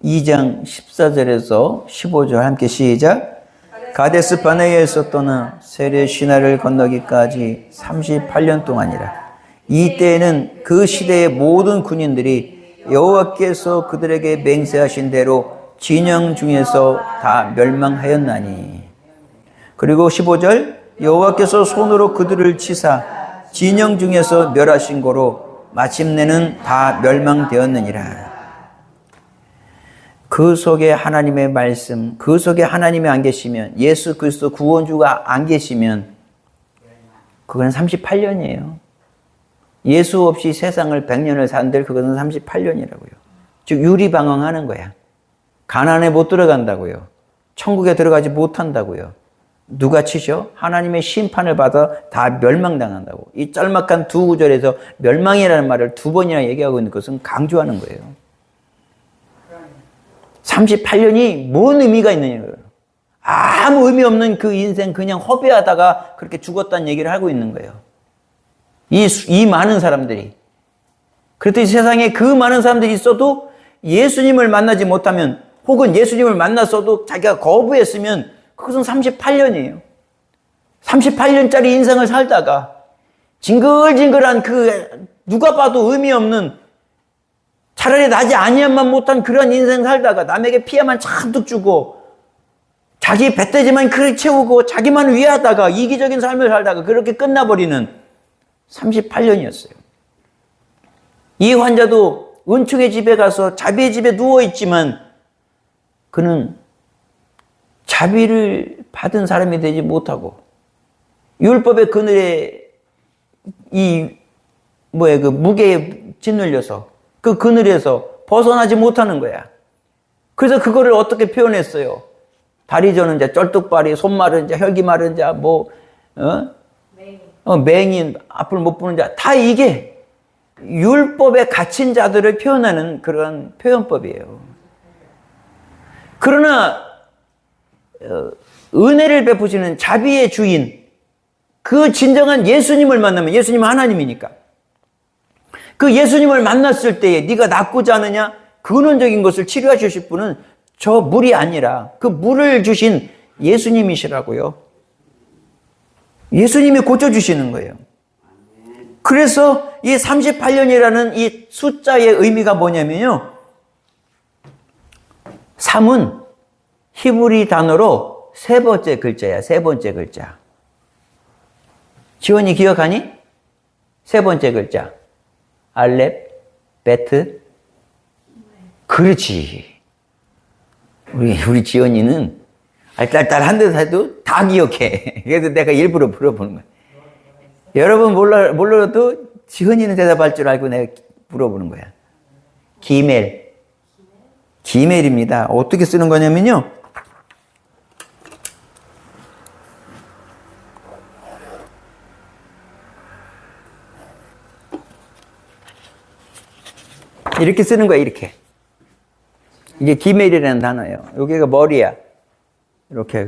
2장 14절에서 15절 함께 시작. 가데스 바네아에서 떠나 세례 시나를 건너기까지 38년 동안이라. 이때에는 그 시대의 모든 군인들이 여호와께서 그들에게 맹세하신 대로 진영 중에서 다 멸망하였나니. 그리고 15절 여호와께서 손으로 그들을 치사 진영 중에서 멸하신 거로 마침내는 다 멸망되었느니라. 그 속에 하나님의 말씀, 그 속에 하나님이 안 계시면, 예수 그리스도 구원주가 안 계시면 그건 38년이에요. 예수 없이 세상을 100년을 산들 그것은 38년이라고요. 즉 유리방황하는 거야. 가나안에 못 들어간다고요. 천국에 들어가지 못한다고요. 누가 치셔? 하나님의 심판을 받아 다 멸망당한다고. 이 짤막한 두 구절에서 멸망이라는 말을 두 번이나 얘기하고 있는 것은 강조하는 거예요. 38년이 뭔 의미가 있느냐고요. 아무 의미 없는 그 인생 그냥 허비하다가 그렇게 죽었다는 얘기를 하고 있는 거예요. 이 많은 사람들이. 그랬더니 세상에 그 많은 사람들이 있어도 예수님을 만나지 못하면 혹은 예수님을 만났어도 자기가 거부했으면 그것은 38년이에요. 38년짜리 인생을 살다가 징글징글한 그 누가 봐도 의미 없는 차라리 나지 아니야만 못한 그런 인생 살다가 남에게 피해만 잔뜩 주고 자기 배때지만 그렇게 채우고 자기만 위하다가 이기적인 삶을 살다가 그렇게 끝나버리는 38년이었어요. 이 환자도 은총의 집에 가서 자비의 집에 누워있지만 그는 자비를 받은 사람이 되지 못하고 율법의 그늘에 그 무게에 짓눌려서 그 그늘에서 벗어나지 못하는 거야. 그래서 그거를 어떻게 표현했어요? 다리 저는 자, 쩔뚝발이, 손 마른 자, 혈기 마른 자, 맹인, 앞을 못 보는 자, 다 이게 율법에 갇힌 자들을 표현하는 그런 표현법이에요. 그러나 은혜를 베푸시는 자비의 주인, 그 진정한 예수님을 만나면, 예수님은 하나님이니까 그 예수님을 만났을 때에 네가 낫고자 하느냐? 근원적인 것을 치료해 주실 분은 저 물이 아니라 그 물을 주신 예수님이시라고요. 예수님이 고쳐주시는 거예요. 그래서 이 38년이라는 이 숫자의 의미가 뭐냐면요. 3은 히브리 단어로 세 번째 글자야. 세 번째 글자. 지원이 기억하니? 세 번째 글자. 알렙, 베트. 그렇지. 우리 지원이는 알딸딸한 데서 해도 다 기억해. 그래서 내가 일부러 물어보는 거야. 여러분 몰라도 지원이는 대답할 줄 알고 내가 물어보는 거야. 기멜. 기멜입니다. 어떻게 쓰는 거냐면요. 이렇게 쓰는 거야, 이렇게. 이게 기멜이라는 단어예요. 여기가 머리야. 이렇게.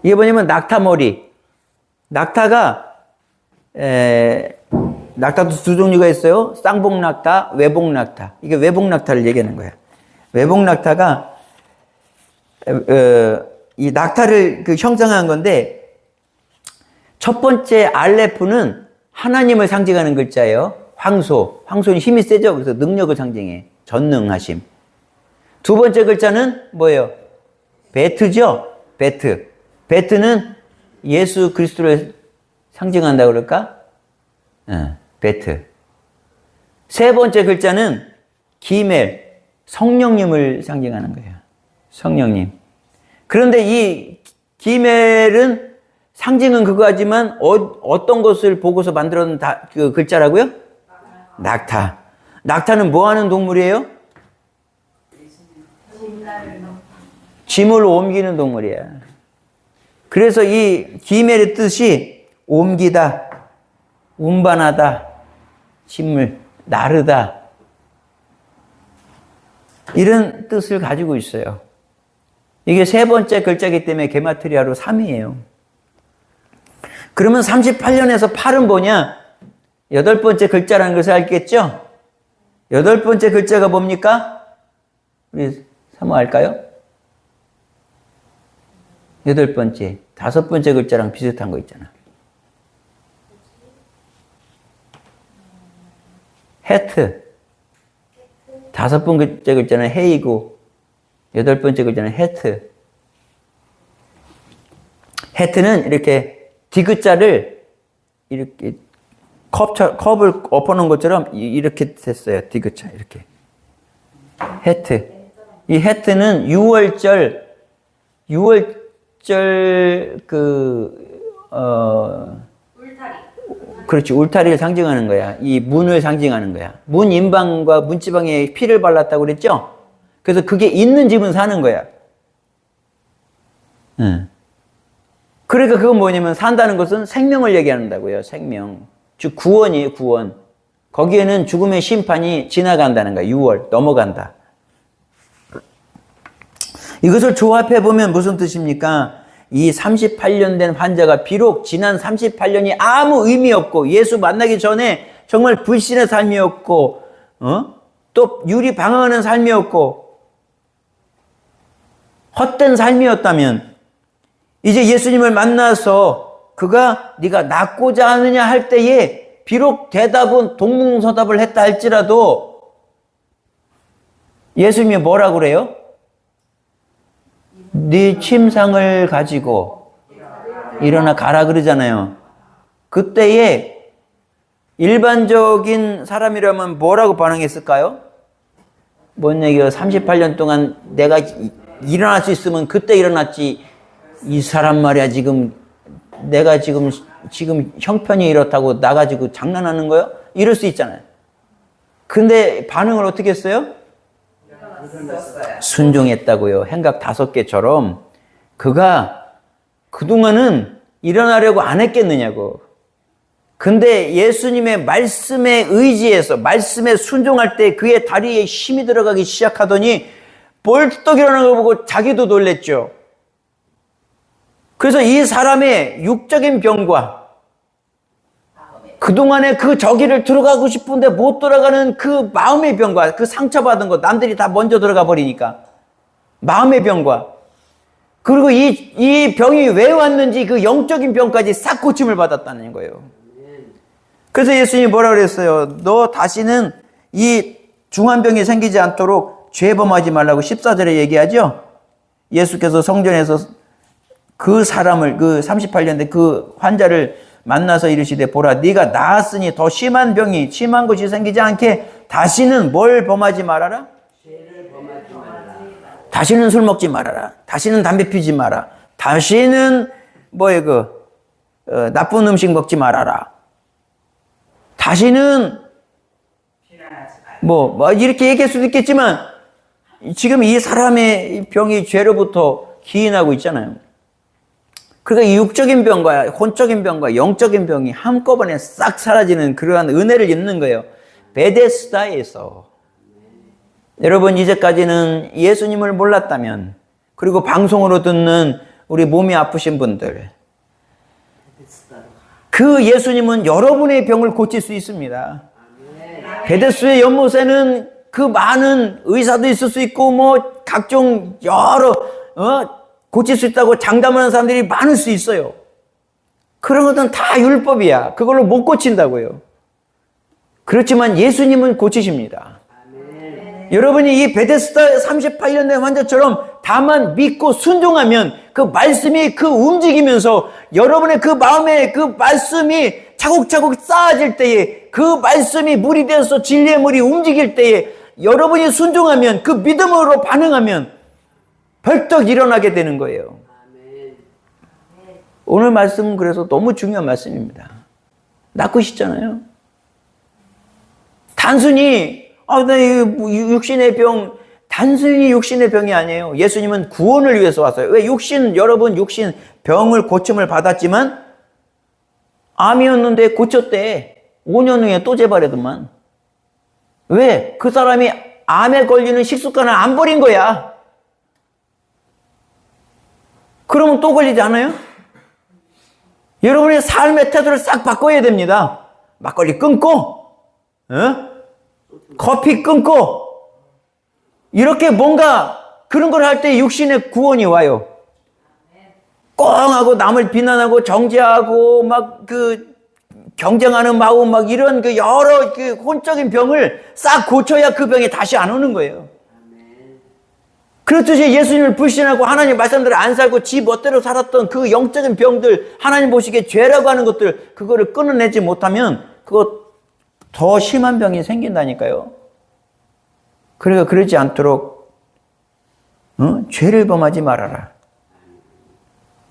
이게 뭐냐면 낙타머리. 낙타가, 낙타도 두 종류가 있어요. 쌍봉낙타, 외봉낙타. 이게 외봉낙타를 얘기하는 거야. 외봉낙타가, 이 낙타를 형상한 건데, 첫 번째 알레프는 하나님을 상징하는 글자예요. 황소. 황소는 힘이 세죠? 그래서 능력을 상징해. 전능하심. 두 번째 글자는 뭐예요? 베트죠? 베트. 베트는 예수 그리스도를 상징한다고 그럴까? 베트. 세 번째 글자는 기멜, 성령님을 상징하는 거예요. 성령님. 그런데 이 기멜은 상징은 그거지만 어떤 것을 보고서 만들어낸 그 글자라고요? 낙타. 낙타는 뭐 하는 동물이에요? 짐을 옮기는 동물이야. 그래서 이 기멜의 뜻이 옮기다, 운반하다, 짐을 나르다, 이런 뜻을 가지고 있어요. 이게 세 번째 글자이기 때문에 게마트리아로 3이에요. 그러면 38년에서 8은 뭐냐? 여덟 번째 글자라는 것을 알겠죠? 여덟 번째 글자가 뭡니까? 우리 사모 알까요? 여덟 번째, 다섯 번째 글자랑 비슷한 거 있잖아. 헤트. 다섯 번째 글자는 헤이고, 여덟 번째 글자는 헤트. 헤트는 이렇게 디귿자를 이렇게 컵을 엎어놓은 것처럼 이렇게 됐어요. 디귿자, 이렇게. 헤트. 이 헤트는 6월절 그렇지, 울타리를 상징하는 거야. 이 문을 상징하는 거야. 문 인방과 문지방에 피를 발랐다고 그랬죠? 그래서 그게 있는 집은 사는 거야. 그러니까 그건 뭐냐면 산다는 것은 생명을 얘기한다고요. 생명. 즉 구원이에요. 구원. 거기에는 죽음의 심판이 지나간다는 거야. 6월 넘어간다. 이것을 조합해 보면 무슨 뜻입니까? 이 38년 된 환자가 비록 지난 38년이 아무 의미 없고 예수 만나기 전에 정말 불신의 삶이었고 또 유리 방황하는 삶이었고 헛된 삶이었다면 이제 예수님을 만나서 그가 네가 낫고자 하느냐 할 때에 비록 대답은 동문서답을 했다 할지라도 예수님이 뭐라고 그래요? 네 침상을 가지고 일어나 가라 그러잖아요. 그때에 일반적인 사람이라면 뭐라고 반응했을까요? 뭔 얘기예요? 38년 동안 내가 일어날 수 있으면 그때 일어났지. 이 사람 말이야 지금 내가 지금 형편이 이렇다고 나 가지고 장난하는 거요? 이럴 수 있잖아요. 근데 반응을 어떻게 했어요? 순종했다고요. 행각 5개처럼 그가 그동안은 일어나려고 안 했겠느냐고. 근데 예수님의 말씀에 의지해서 말씀에 순종할 때 그의 다리에 힘이 들어가기 시작하더니 벌떡 일어나는 걸 보고 자기도 놀랬죠. 그래서 이 사람의 육적인 병과 그동안에 그 저기를 들어가고 싶은데 못 들어가는 그 마음의 병과 그 상처받은 것, 남들이 다 먼저 들어가 버리니까 마음의 병과 그리고 이 병이 왜 왔는지 그 영적인 병까지 싹 고침을 받았다는 거예요. 그래서 예수님이 뭐라 그랬어요? 너 다시는 이 중환병이 생기지 않도록 죄범하지 말라고 14절에 얘기하죠? 예수께서 성전에서 그 사람을, 그 38년 된 그 환자를 만나서 이르시되 보라 네가 나았으니 더 심한 병이 심한 것이 생기지 않게 다시는 뭘 범하지 말아라? 죄를 범하지 말아라. 다시는 술 먹지 말아라. 다시는 담배 피지 마라. 다시는 나쁜 음식 먹지 말아라. 다시는 이렇게 얘기할 수도 있겠지만 지금 이 사람의 병이 죄로부터 기인하고 있잖아요. 그러니까 이 육적인 병과 혼적인 병과 영적인 병이 한꺼번에 싹 사라지는 그러한 은혜를 입는 거예요. 베데스다에서. 여러분 이제까지는 예수님을 몰랐다면 그리고 방송으로 듣는 우리 몸이 아프신 분들 그 예수님은 여러분의 병을 고칠 수 있습니다. 베데스다의 연못에는 그 많은 의사도 있을 수 있고 각종 여러 고칠 수 있다고 장담하는 사람들이 많을 수 있어요. 그런 것은 다 율법이야. 그걸로 못 고친다고요. 그렇지만 예수님은 고치십니다. 여러분이 이 베데스다 38년 된 환자처럼 다만 믿고 순종하면 그 말씀이 그 움직이면서 여러분의 그 마음에 그 말씀이 차곡차곡 쌓아질 때에 그 말씀이 물이 되어서 진리의 물이 움직일 때에 여러분이 순종하면 그 믿음으로 반응하면 벌떡 일어나게 되는 거예요. 오늘 말씀은 그래서 너무 중요한 말씀입니다. 낳고 싶잖아요. 단순히 육신의 병, 단순히 육신의 병이 아니에요. 예수님은 구원을 위해서 왔어요. 왜 여러분 육신 병을 고침을 받았지만 암이었는데 고쳤대. 5년 후에 또 재발하더만. 왜? 그 사람이 암에 걸리는 식습관을 안 버린 거야. 그러면 또 걸리지 않아요? 여러분의 삶의 태도를 싹 바꿔야 됩니다. 막걸리 끊고, 커피 끊고, 이렇게 뭔가 그런 걸 할 때 육신의 구원이 와요. 꽁하고 남을 비난하고 정죄하고 막 경쟁하는 마음 막 이런 여러 혼적인 병을 싹 고쳐야 그 병이 다시 안 오는 거예요. 그렇듯이 예수님을 불신하고 하나님 말씀대로 안 살고 지 멋대로 살았던 그 영적인 병들, 하나님 보시기에 죄라고 하는 것들, 그거를 끊어내지 못하면 그거 더 심한 병이 생긴다니까요. 그러니까 그러지 않도록 죄를 범하지 말아라.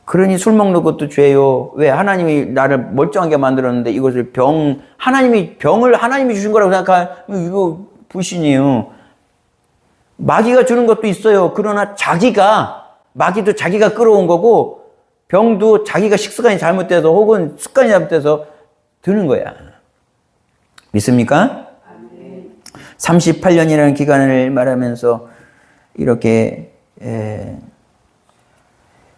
그러니 술 먹는 것도 죄요. 왜? 하나님이 나를 멀쩡하게 만들었는데 이것을 병을 하나님이 주신 거라고 생각하면 이거 불신이에요. 마귀가 주는 것도 있어요. 그러나 마귀도 자기가 끌어온 거고 병도 자기가 식습관이 잘못돼서 혹은 습관이 잘못돼서 드는 거야. 믿습니까? 38년이라는 기간을 말하면서 이렇게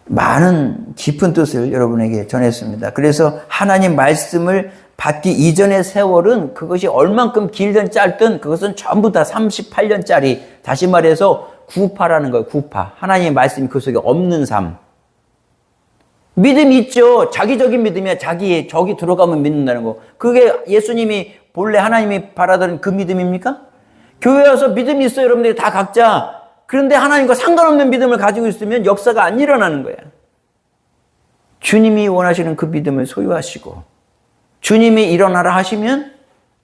많은 깊은 뜻을 여러분에게 전했습니다. 그래서 하나님 말씀을 받기 이전의 세월은 그것이 얼만큼 길든 짧든 그것은 전부 다 38년짜리, 다시 말해서 구파라는 거예요. 구파. 하나님의 말씀이 그 속에 없는 삶. 믿음이 있죠. 자기적인 믿음이야. 저기 들어가면 믿는다는 거. 그게 예수님이 본래 하나님이 바라던 그 믿음입니까? 교회 와서 믿음이 있어요. 여러분들이 다 각자. 그런데 하나님과 상관없는 믿음을 가지고 있으면 역사가 안 일어나는 거야. 주님이 원하시는 그 믿음을 소유하시고 주님이 일어나라 하시면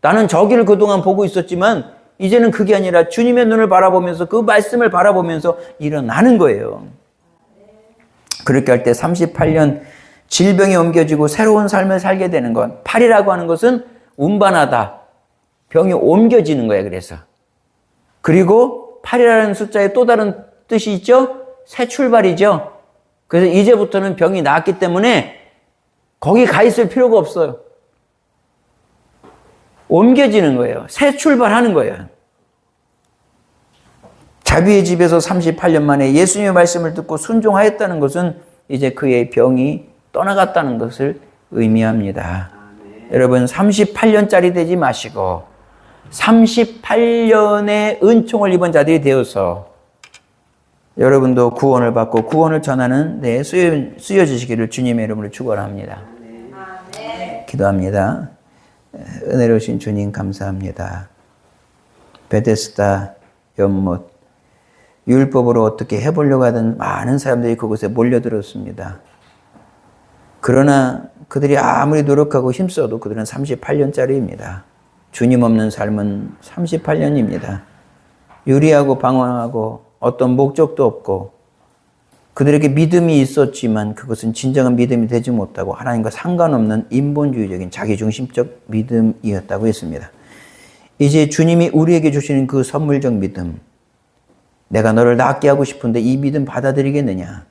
나는 저기를 그동안 보고 있었지만 이제는 그게 아니라 주님의 눈을 바라보면서 그 말씀을 바라보면서 일어나는 거예요. 그렇게 할 때 38년 질병이 옮겨지고 새로운 삶을 살게 되는 건, 팔이라고 하는 것은 운반하다. 병이 옮겨지는 거예요. 그리고 8이라는 숫자에 또 다른 뜻이 있죠? 새 출발이죠. 그래서 이제부터는 병이 나았기 때문에 거기 가 있을 필요가 없어요. 옮겨지는 거예요. 새 출발하는 거예요. 자비의 집에서 38년 만에 예수님의 말씀을 듣고 순종하였다는 것은 이제 그의 병이 떠나갔다는 것을 의미합니다. 여러분 38년짜리 되지 마시고 38년의 은총을 입은 자들이 되어서 여러분도 구원을 받고 구원을 전하는 데 쓰여지시기를 주님의 이름으로 축원합니다. 기도합니다. 은혜로우신 주님 감사합니다. 베데스다 연못 율법으로 어떻게 해보려고 하던 많은 사람들이 그곳에 몰려들었습니다. 그러나 그들이 아무리 노력하고 힘써도 그들은 38년짜리입니다. 주님 없는 삶은 38년입니다. 유리하고 방황하고 어떤 목적도 없고 그들에게 믿음이 있었지만 그것은 진정한 믿음이 되지 못하고 하나님과 상관없는 인본주의적인 자기중심적 믿음이었다고 했습니다. 이제 주님이 우리에게 주시는 그 선물적 믿음, 내가 너를 낫게 하고 싶은데 이 믿음 받아들이겠느냐?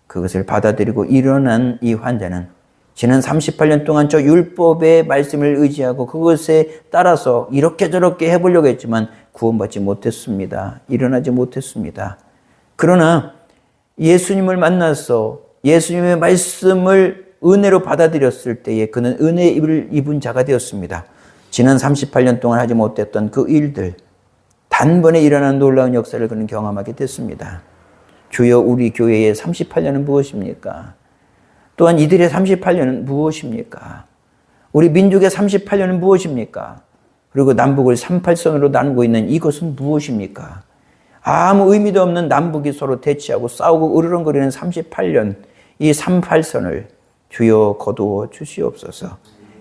그것을 받아들이고 일어난 이 환자는 지난 38년 동안 저 율법의 말씀을 의지하고 그것에 따라서 이렇게 저렇게 해보려고 했지만 구원받지 못했습니다. 일어나지 못했습니다. 그러나 예수님을 만나서 예수님의 말씀을 은혜로 받아들였을 때에 그는 은혜를 입은 자가 되었습니다. 지난 38년 동안 하지 못했던 그 일들, 단번에 일어난 놀라운 역사를 그는 경험하게 됐습니다. 주여 우리 교회의 38년은 무엇입니까? 또한 이들의 38년은 무엇입니까? 우리 민족의 38년은 무엇입니까? 그리고 남북을 38선으로 나누고 있는 이것은 무엇입니까? 아무 의미도 없는 남북이 서로 대치하고 싸우고 으르렁거리는 38년, 이 38선을 주여 거두어 주시옵소서.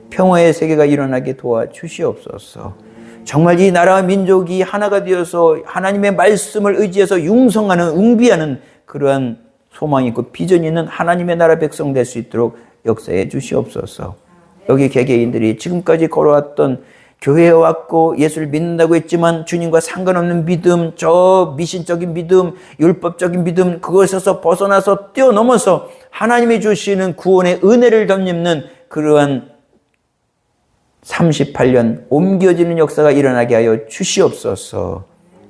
평화의 세계가 일어나게 도와주시옵소서. 정말 이 나라와 민족이 하나가 되어서 하나님의 말씀을 의지해서 융성하는, 웅비하는 그러한 소망이 있고 비전이 있는 하나님의 나라 백성 될 수 있도록 역사해 주시옵소서. 여기 개개인들이 지금까지 걸어왔던, 교회에 왔고 예수를 믿는다고 했지만 주님과 상관없는 믿음, 저 미신적인 믿음, 율법적인 믿음, 그것에서 벗어나서 뛰어넘어서 하나님이 주시는 구원의 은혜를 덧입는 그러한 38년 옮겨지는 역사가 일어나게 하여 주시옵소서.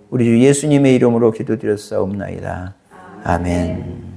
우리 주 예수님의 이름으로 기도드렸사옵나이다. 아멘.